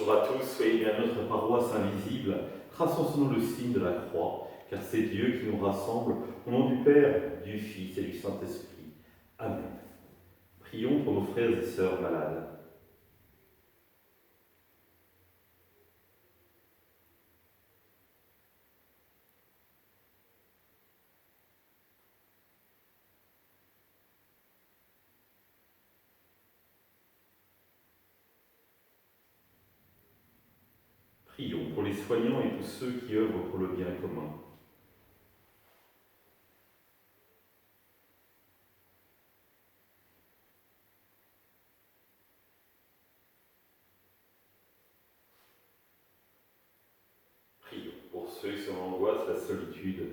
Bonjour à tous, soyez bien notre paroisse invisible, traçons sur nous le signe de la croix, car c'est Dieu qui nous rassemble, au nom du Père, du Fils et du Saint-Esprit. Amen. Prions pour nos frères et sœurs malades. Prions pour les soignants et tous ceux qui œuvrent pour le bien commun. Prions pour ceux qui sont en angoisse, la solitude,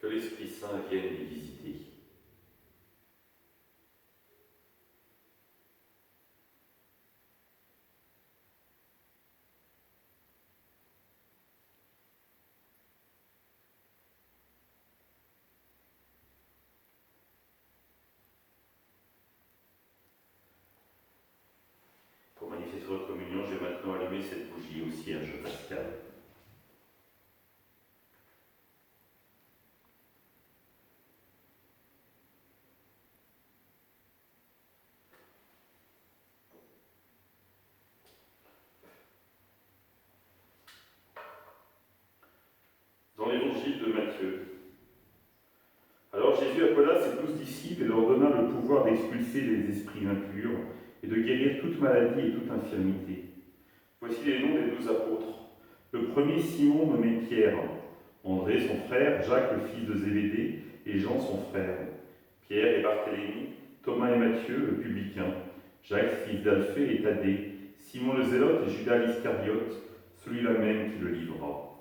que l'Esprit Saint vienne les visiter. Pour manifester votre communion, je vais maintenant allumer cette bougie au cierge pascal. Dans l'évangile de Matthieu. Alors Jésus appela ses 12 disciples et leur donna le pouvoir d'expulser les esprits impurs et de guérir toute maladie et toute infirmité. Voici les noms des 12 apôtres. Le premier, Simon, nommé Pierre, André, son frère, Jacques, le fils de Zébédée, et Jean, son frère, Pierre et Barthélemy, Thomas et Matthieu, le publicain, Jacques, fils d'Alphée et Thaddée, Simon le Zélote et Judas l'Iscariote, celui-là même qui le livrera.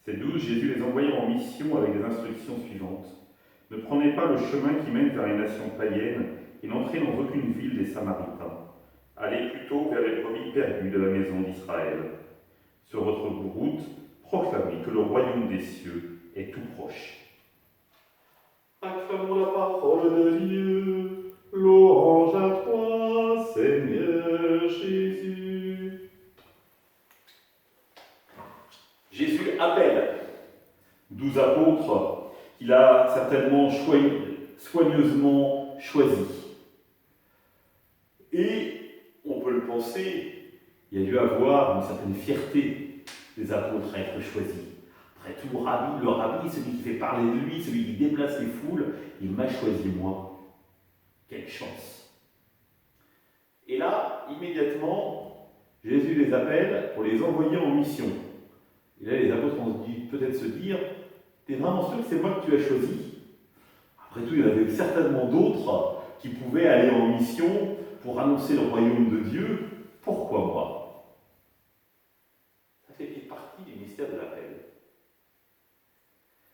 Ces 12, Jésus les envoya en mission avec les instructions suivantes. Ne prenez pas le chemin qui mène vers les nations païennes et n'entrez dans aucune ville des Samaritains. Allez plutôt vers les brebis perdues de la maison d'Israël. Sur votre route, proclamez que le royaume des cieux est tout proche. Acclamons la parole de Dieu. Louange à toi, Seigneur Jésus. Jésus appelle 12 apôtres qu'il a certainement soigneusement choisis. Et on peut le penser, il y a dû avoir une certaine fierté des apôtres à être choisis. Après tout, le rabbi, celui qui fait parler de lui, celui qui déplace les foules, il m'a choisi moi. Quelle chance! Et là, immédiatement, Jésus les appelle pour les envoyer en mission. Et là, les apôtres vont peut-être se dire, t'es vraiment sûr que c'est moi que tu as choisi? Après tout, il y en avait certainement d'autres qui pouvaient aller en mission pour annoncer le royaume de Dieu. Pourquoi moi? Ça fait partie du mystère de l'appel.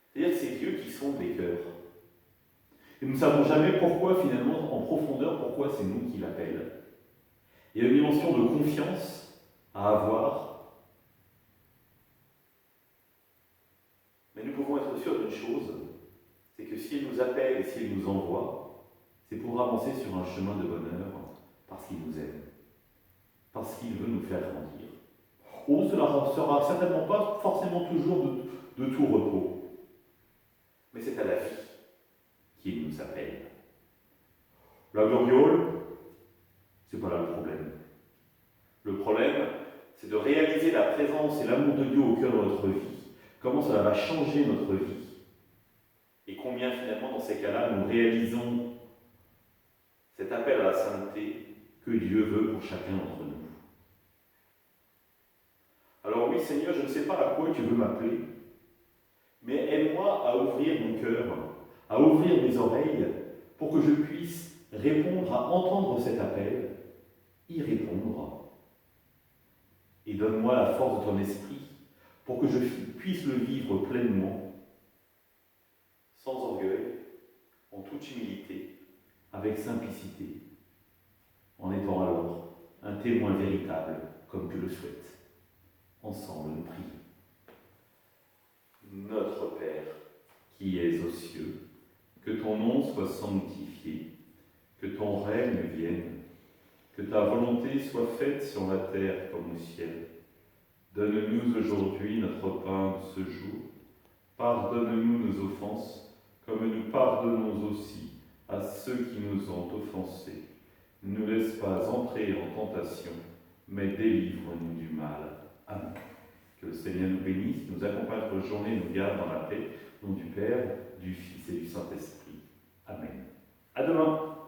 C'est-à-dire que c'est Dieu qui sonde les cœurs. Et nous ne savons jamais pourquoi, finalement, en profondeur, pourquoi c'est nous qui l'appelle. Il y a une dimension de confiance à avoir. Mais nous pouvons être sûrs d'une chose, c'est que s'il nous appelle et s'il nous envoie, c'est pour avancer sur un chemin de bonheur, parce qu'il nous aime, parce qu'il veut nous faire grandir. Oh, cela ne sera certainement pas forcément toujours de tout repos, mais c'est à la vie qu'il nous appelle. La gloriole, c'est pas là le problème. Le problème, c'est de réaliser la présence et l'amour de Dieu au cœur de notre vie. Comment cela va changer notre vie. Et combien finalement, dans ces cas-là, nous réalisons cet appel à la sainteté que Dieu veut pour chacun d'entre nous. Alors oui, Seigneur, je ne sais pas à quoi tu veux m'appeler, mais aide-moi à ouvrir mon cœur, à ouvrir mes oreilles, pour que je puisse répondre, à entendre cet appel, y répondre. Et donne-moi la force de ton esprit, pour que je puisse le vivre pleinement, sans orgueil, en toute humilité, avec simplicité, en étant alors un témoin véritable, comme tu le souhaites. Ensemble, nous prions. Notre Père, qui es aux cieux, que ton nom soit sanctifié, que ton règne vienne, Que ta volonté soit faite sur la terre comme au ciel. Donne-nous aujourd'hui notre pain de ce jour. Pardonne-nous nos offenses, comme nous pardonnons aussi à ceux qui nous ont offensés. Ne nous laisse pas entrer en tentation, mais délivre-nous du mal. Amen. Que le Seigneur nous bénisse, nous accompagne pour la journée, nous garde dans la paix, au nom du Père, du Fils et du Saint-Esprit. Amen. À demain.